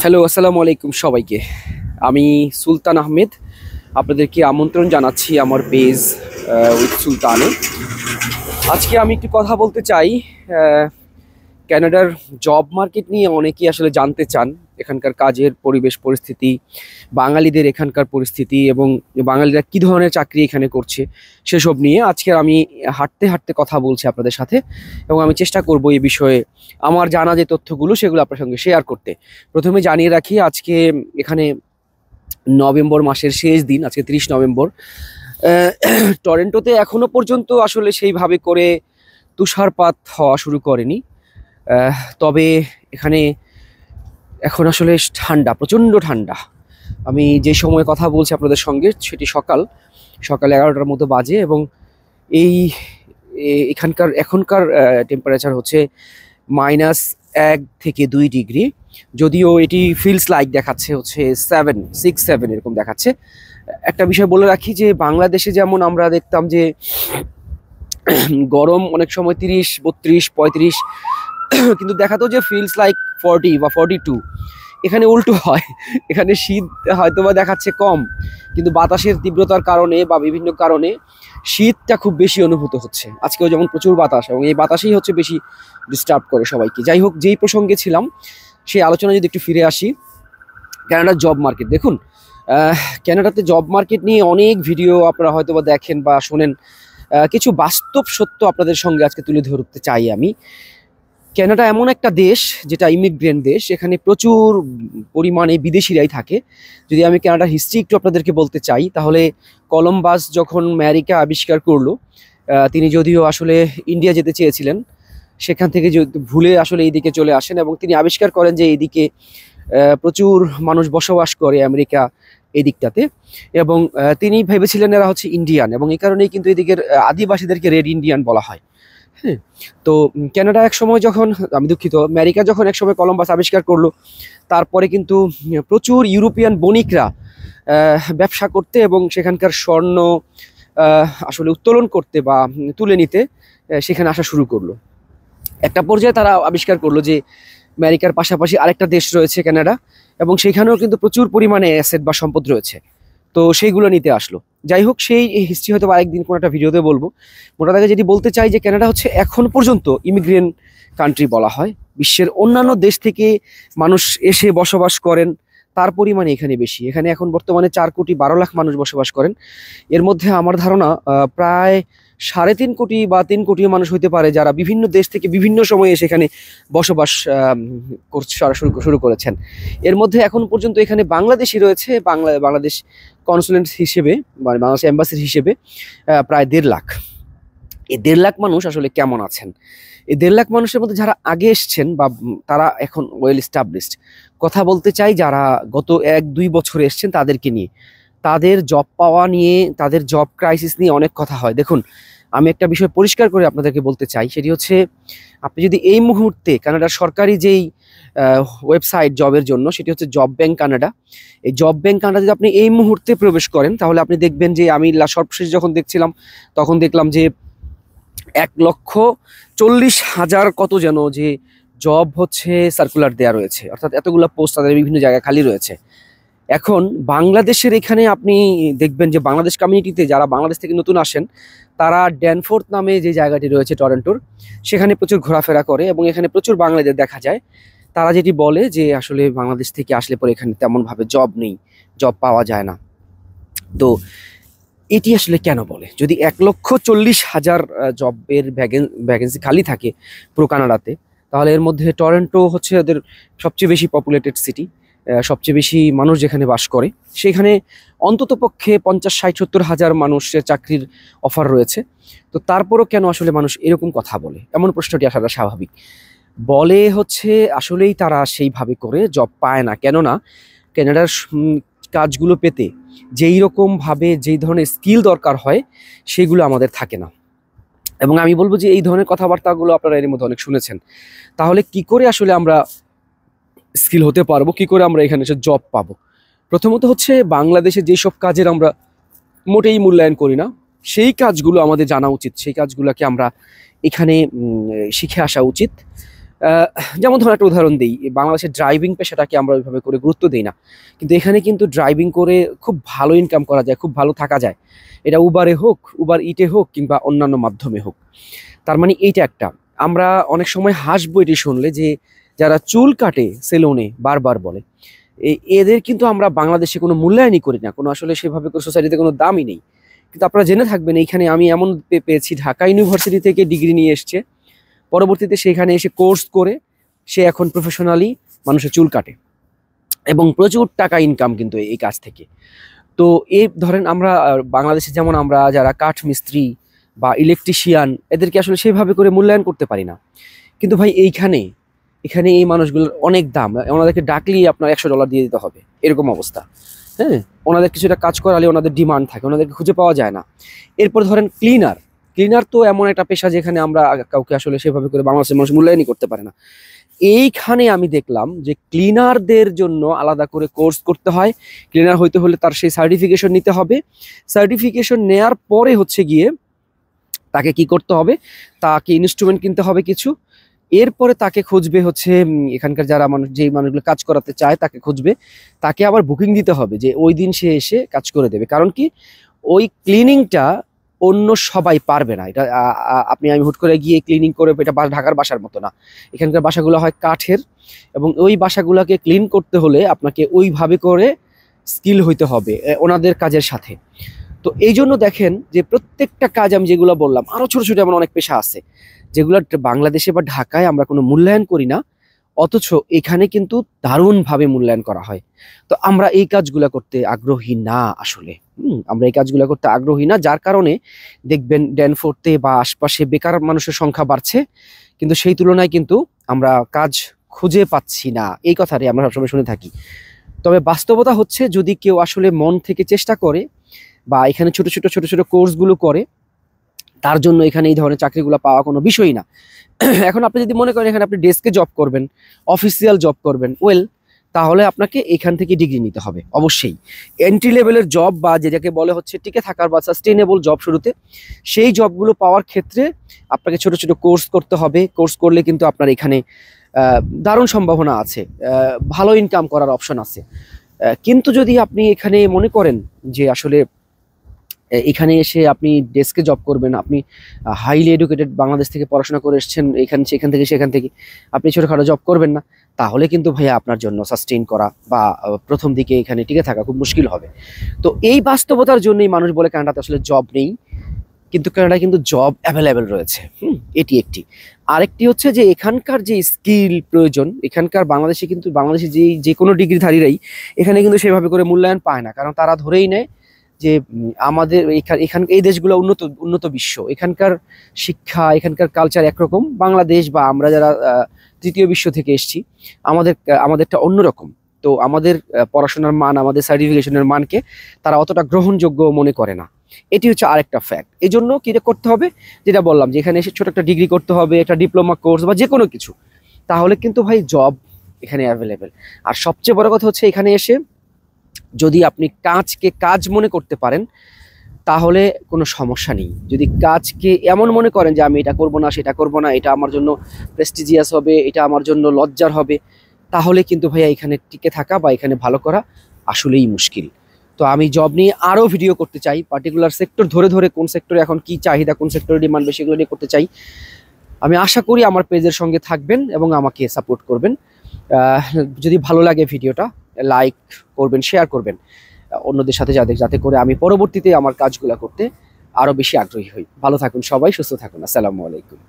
Hello, আসসালামু আলাইকুম সবাইকে। আমি সুলতান আহমেদ আপনাদেরকে আমন্ত্রণ জানাচ্ছি আমার পেজ উইথ সুলতানে। আজকে আমি একটু কথা বলতে চাই। কানাডার জব মার্কেট নিয়ে অনেকেই আসলে জানতে চান, এখানকার কাজের পরিবেশ পরিস্থিতি, বাঙালিদের এখানকার পরিস্থিতি এবং বাঙালিরা কী ধরনের চাকরি এখানে করছে সেসব নিয়ে আজকে আমি হাঁটতে হাঁটতে কথা বলছি আপনাদের সাথে, এবং আমি চেষ্টা করব এই বিষয়ে আমার জানা যে তথ্যগুলো সেগুলো আপনার সঙ্গে শেয়ার করতে। প্রথমে জানিয়ে রাখি, আজকে এখানে নভেম্বর মাসের শেষ দিন, আজকে 30 নভেম্বর। টরন্টোতে এখনো পর্যন্ত আসলে সেইভাবে করে তুষারপাত হওয়া শুরু করেনি, তবে এখানে এখন আসলে ঠান্ডা, প্রচণ্ড ঠান্ডা। আমি যে সময় কথা বলছি আপনাদের সঙ্গে সেটি সকাল 11টার মতো বাজে, এবং এখনকার টেম্পারেচার হচ্ছে -1 থেকে 2 ডিগ্রি, যদিও এটি ফিলস লাইক দেখাচ্ছে হচ্ছে 7 এরকম দেখাচ্ছে। একটা বিষয় বলে রাখি যে বাংলাদেশে যেমন আমরা দেখতাম যে গরম অনেক সময় 30, 32, 35, কিন্তু দেখাতো যে ফিলস লাইক 40 বা 42। এখানে উল্টো হয়, এখানে শীত হয়তো বা দেখাচ্ছে কম, কিন্তু বাতাসের তীব্রতার কারণে বা বিভিন্ন কারণে শীতটা খুব বেশি অনুভূত হচ্ছে। আজকেও যেমন প্রচুর বাতাস, এবং এই বাতাসেই হচ্ছে বেশি ডিস্টার্ব করে সবাইকে। যাই হোক, যেই প্রসঙ্গে ছিলাম সেই আলোচনা যদি একটু ফিরে আসি, কানাডার জব মার্কেট দেখুন। কানাডাতে জব মার্কেট নিয়ে অনেক ভিডিও আপনারা হয়তো বা দেখেন বা শোনেন। কিছু বাস্তব সত্য আপনাদের সঙ্গে আজকে তুলে ধরতে চাই আমি। কানাডা এমন একটা দেশ যেটা ইমিগ্রেন্ট দেশ, এখানে প্রচুর পরিমাণে বিদেশিরাই থাকে। যদি আমি কানাডার হিস্ট্রি একটু আপনাদেরকে বলতে চাই, তাহলে কলম্বাস যখন আমেরিকা আবিষ্কার করলো, তিনি যদিও আসলে ইন্ডিয়া যেতে চেয়েছিলেন, সেখান থেকে ভুলে আসলে এইদিকে চলে আসেন, এবং তিনি আবিষ্কার করেন যে এইদিকে প্রচুর মানুষ বসবাস করে আমেরিকা এই দিকটাতে, এবং তিনি ভেবেছিলেন এরা হচ্ছে ইন্ডিয়ান, এবং এই কারণেই কিন্তু এদিকের আদিবাসীদেরকে রেড ইন্ডিয়ান বলা হয়। হ্যাঁ, তো কানাডা এক সময় যখন, আমি দুঃখিত, আমেরিকা যখন এক সময় কলম্বাস আবিষ্কার করলো, তারপরে কিন্তু প্রচুর ইউরোপিয়ান বণিকরা ব্যবসা করতে এবং সেখানকার স্বর্ণ আসলে উত্তোলন করতে বা তুলে নিতে সেখানে আসা শুরু করলো। একটা পর্যায়ে তারা আবিষ্কার করলো যে আমেরিকার পাশাপাশি আরেকটা দেশ রয়েছে কানাডা, এবং সেখানেও কিন্তু প্রচুর পরিমাণে অ্যাসেট বা সম্পদ রয়েছে, তো সেইগুলো নিতে আসলো। যাই হোক, সেই হিস্ট্রি হয়তো আরেকদিন কোনো একটা ভিডিওতে বলবো। মোটা দাগে যেটি বলতে চাই যে কানাডা হচ্ছে এখন পর্যন্ত ইমিগ্রেন্ট কান্ট্রি বলা হয়। বিশ্বের অন্যান্য দেশ থেকে মানুষ এসে বসবাস করেন তার পরিমাণে এখানে বেশি। এখানে এখন বর্তমানে 4,12,00,000 মানুষ বসবাস করেন। এর মধ্যে আমার ধারণা প্রায় 3.5 কোটি বা 3 কোটি মানুষ হইতে পারে যারা বিভিন্ন দেশ থেকে বিভিন্ন সময়ে সেখানে বসবাস শুরু করেছেন। এর মধ্যে এখন পর্যন্ত এখানে বাংলাদেশি রয়েছে, বাংলাদেশ কনসুলেট হিসেবে, মানে বাংলাদেশ এম্বাসির হিসেবে প্রায় 1.5 লাখ। এই 1.5 লাখ মানুষ আসলে কেমন আছেন? এই 1.5 লাখ মানুষের মধ্যে যারা আগে এসছেন বা তারা এখন ওয়েল এস্টাবলিশড, কথা বলতে চাই যারা গত 1-2 বছরে এসছেন তাদেরকে নিয়ে, তাদের জব পাওয়া নিয়ে, তাদের জব ক্রাইসিস নিয়ে অনেক কথা হয়। দেখুন, আমি একটা বিষয় পরিষ্কার করে আপনাদেরকে বলতে চাই, সেটি হচ্ছে আপনি যদি এই মুহূর্তে কানাডার সরকারি যেই ওয়েবসাইট জবের জন্য, সেটি হচ্ছে জব ব্যাংক কানাডা। এই জব ব্যাংক কানাডা যদি আপনি এই মুহূর্তে প্রবেশ করেন, তাহলে আপনি দেখবেন যে আমি সর্বশেষ যখন দেখছিলাম তখন দেখলাম যে 1,40,000 কত যেন যে জব হচ্ছে সার্কুলার দেওয়া রয়েছে, অর্থাৎ এতগুলো পোস্ট তাদের বিভিন্ন জায়গায় খালি রয়েছে। এখন বাংলাদেশের এখানে আপনি দেখবেন যে বাংলাদেশ কমিউনিটিতে যারা বাংলাদেশ থেকে নতুন আসেন, তারা ড্যানফোর্থ নামে যে জায়গাটি রয়েছে টরন্টোর, সেখানে প্রচুর ঘোরাফেরা করে, এবং এখানে প্রচুর বাঙালিদের দেখা যায়। তারা যেটি বলে যে আসলে বাংলাদেশ থেকে আসলে পরে এখানে তেমনভাবে জব নেই, জব পাওয়া যায় না। তো এটি আসলে কেন বলে? যদি 1,40,000 জবের ভ্যাকেন্সি খালি থাকে পুরো কানাডাতে, তাহলে এর মধ্যে টরন্টো হচ্ছে ওদের সবচেয়ে বেশি পপুলেটেড সিটি, সবচেয়ে বেশি মানুষ যেখানে বাস করে, সেখানে অন্তত পক্ষে 50-60-70 হাজার মানুষের চাকরির অফার রয়েছে। তো তারপরও কেন আসলে মানুষ এরকম কথা বলে? এমন প্রশ্নটি আসাটা স্বাভাবিক। বলে হচ্ছে আসলেই তারা সেইভাবে করে জব পায় না, কেননা কানাডার কাজগুলো পেতে যেই রকমভাবে যেই ধরনের স্কিল দরকার হয় সেগুলো আমাদের থাকে না। এবং আমি বলবো যে এই ধরনের কথাবার্তাগুলো আপনারা এর মধ্যে অনেক শুনেছেন। তাহলে কি করে আসলে আমরা স্কিল হতে পারবো, কি করে আমরা এখানে এসে জব পাবো? প্রথমত হচ্ছে বাংলাদেশে যেসব কাজের আমরা মোটেই মূল্যায়ন করি না, সেই কাজগুলো আমাদের জানা উচিত, সেই কাজগুলোকে আমরা এখানে শিখে আসা উচিত। আহ, যেমন ধরুন একটা উদাহরণ দিই, বাংলাদেশের ড্রাইভিং পেশাটাকে আমরা ওইভাবে করে গুরুত্ব দিই না, কিন্তু এখানে কিন্তু ড্রাইভিং করে খুব ভালো ইনকাম করা যায়, খুব ভালো থাকা যায়। এটা উবারে হোক, উবার ইটে হোক, কিংবা অন্যান্য মাধ্যমে হোক। তার মানে এইটা একটা, আমরা অনেক সময় হাসবো এটি শুনলে, যে যারা চুল কাটে সেলুনে বারবার বলে, এদের কিন্তু আমরা বাংলাদেশে কোনো মূল্যায়নই করি না, কোনো আসলে সেভাবে করে সোসাইটিতে কোনো দামই নেই। কিন্তু আপনারা জেনে থাকবেন, এইখানে আমি এমন পেয়েছি, ঢাকা ইউনিভার্সিটি থেকে ডিগ্রি নিয়ে এসছে, পরবর্তীতে সেখানে এসে কোর্স করে সে এখন প্রফেশনালি মানুষের চুল কাটে, এবং প্রচুর টাকা ইনকাম কিন্তু এই কাজ থেকে। তো এই ধরেন আমরা বাংলাদেশে যেমন আমরা যারা কাঠ মিস্ত্রি বা ইলেকট্রিশিয়ান, এদেরকে আসলে সেভাবে করে মূল্যায়ন করতে পারি না। কিন্তু ভাই এখানে এই মানুষগুলোর অনেক দাম, ওনাদেরকে ডাকলেই আপনার $100 দিয়ে দিতে হবে, এরকম অবস্থা। হ্যাঁ, ওনাদের কিছুটা কাজ করালে ওনাদের ডিমান্ড থাকে, ওনাদেরকে খুঁজে পাওয়া যায় না। এরপর ধরেন ক্লিনার, তো এমন একটা পেশা যেখানে আমরা কাউকে আসলে সেভাবে করে বাংলাদেশের মানুষ মূল্যায়নই করতে পারে না। এইখানে আমি দেখলাম যে ক্লিনারদের জন্য আলাদা করে কোর্স করতে হয়। ক্লিনার হইতে হলে তার সেই সার্টিফিকেশন নিতে হবে। সার্টিফিকেশন নেয়ার পরে হচ্ছে গিয়ে তাকে কি করতে হবে, তাকে ইনস্ট্রুমেন্ট কিনতে হবে কিছু। এরপরে তাকে খুঁজবে হচ্ছে এখানকার যারা মানুষ, যেই মানুষগুলো কাজ করাতে চায় তাকে খুঁজবে, তাকে আবার বুকিং দিতে হবে যে ওই দিন সে এসে কাজ করে দেবে। কারণ কি, ওই ক্লিনিংটা অন্য সবাই পারবে না। এটা আমি হুট করে গিয়ে ক্লিনিং করে, এটা ঢাকার বাসার মতো না। এখানকার বাসাগুলো হয় কাঠের, এবং ওই বাসাগুলোকে ক্লিন করতে হলে আপনাকে ওইভাবে করে স্কিল হইতে হবে ওনাদের কাজের সাথে। তো এই জন্য দেখেন যে প্রত্যেকটা কাজ আমি যেগুলো বললাম, আরো ছোট ছোট এমন অনেক পেশা আছে যেগুলো বাংলাদেশে বা ঢাকায় আমরা কোনো মূল্যায়ন করি না, অথচ এখানে কিন্তু দারুণভাবে মূল্যায়ন করা হয়। তো আমরা এই কাজগুলো করতে আগ্রহী না আসলে। আমরা এই কাজগুলো করতে আগ্রহী না, যার কারণে দেখবেন ড্যানফোর্ডে বা আশপাশে বেকার মানুষের সংখ্যা বাড়ছে, কিন্তু সেই তুলনায় কিন্তু আমরা কাজ খুঁজে পাচ্ছি না, এই কথাটাই আমরা সবসময় শুনে থাকি। তবে বাস্তবতা হচ্ছে, যদি কেউ আসলে মন থেকে চেষ্টা করে বা এখানে ছোট ছোট কোর্সগুলো করে, তার জন্য এখানে এই ধরনের চাকরিগুলো পাওয়া কোনো বিষয়ই না। এখন আপনি যদি মনে করেন এখানে আপনি ডেস্কে জব করবেন, অফিসিয়াল জব করবেন, তাহলে আপনাকে এখান থেকে ডিগ্রি নিতে হবে অবশ্যই। এন্ট্রি লেভেলের জব বা যেটাকে বলে হচ্ছে টিকে থাকার বা সাস্টেইনেবল জব শুরুতে, সেই জবগুলো পাওয়ার ক্ষেত্রে আপনাকে ছোট ছোট কোর্স করতে হবে। কোর্স করলে কিন্তু আপনার এখানে দারুণ সম্ভাবনা আছে, ভালো ইনকাম করার অপশন আছে। কিন্তু যদি আপনি এখানে মনে করেন যে আসলে এখানে এসে আপনি ডেস্কে জব করবেন, আপনি হাইলি এডুকেটেড, বাংলাদেশ থেকে পড়াশোনা করে এসেছেন, সেখান থেকে আপনি ছোটখাটো জব করবেন না, তাহলে কিন্তু ভাইয়া আপনার জন্য সাস্টেইন করা বা প্রথম দিকে এখানে টিকে থাকা খুব মুশকিল হবে। তো এই বাস্তবতার জন্যই মানুষ বলে কানাডাতে আসলে জব নেই, কিন্তু কানাডায় কিন্তু জব অ্যাভেলেবেল রয়েছে। এটি একটি। আরেকটি হচ্ছে যে এখানকার যে স্কিল প্রয়োজন, এখানকার বাংলাদেশে যে কোনো ডিগ্রিধারীরাই এখানে কিন্তু সেভাবে করে মূল্যায়ন পায় না, কারণ তারা ধরেই নেয় যে আমাদের এখান এই দেশগুলো উন্নত বিশ্ব, এখানকার শিক্ষা, এখানকার কালচার একরকম, বাংলাদেশ বা আমরা যারা তৃতীয় বিশ্ব থেকে এসেছি, আমাদেরটা অন্যরকম। তো আমাদের পড়াশোনার মান, আমাদের সার্টিফিকেশনের মানকে তারা অতটা গ্রহণযোগ্য মনে করে না। এটি হচ্ছে আরেকটা ফ্যাক্ট। এই জন্য কি করতে হবে, যেটা বললাম যে এখানে এসে ছোট একটা ডিগ্রি করতে হবে, একটা ডিপ্লোমা কোর্স বা যে কোনো কিছু, তাহলে কিন্তু ভাই জব এখানে অ্যাভেলেবেল। আর সবচেয়ে বড় কথা হচ্ছে, এখানে এসে যদি আপনি কাজকে কাজ মনে করতে পারেন, তাহলে কোনো সমস্যা নেই। যদি কাজকে এমন মনে করেন যে আমি এটা করব না, সেটা করব না, এটা আমার জন্য প্রেস্টিজিয়াস হবে, এটা আমার জন্য লজ্জার হবে, তাহলে কিন্তু ভাইয়া এখানে টিকে থাকা বা এখানে ভালো করা আসলেই মুশকিল। তো আমি জব নিয়ে আরও ভিডিও করতে চাই, পার্টিকুলার সেক্টর ধরে ধরে কোন সেক্টরে এখন কি চাহিদা, কোন সেক্টরে ডিমান্ড বেশি, এগুলো নিয়ে করতে চাই। আমি আশা করি আমার পেজের সঙ্গে থাকবেন এবং আমাকে সাপোর্ট করবেন। যদি ভালো লাগে ভিডিওটা লাইক করবেন, শেয়ার করবেন অন্যদের সাথে, যাতে করে আমি পরবর্তীতে আমার কাজগুলো করতে আরো বেশি আগ্রহী হই। ভালো থাকুন সবাই, সুস্থ থাকুন। আসসালামু আলাইকুম।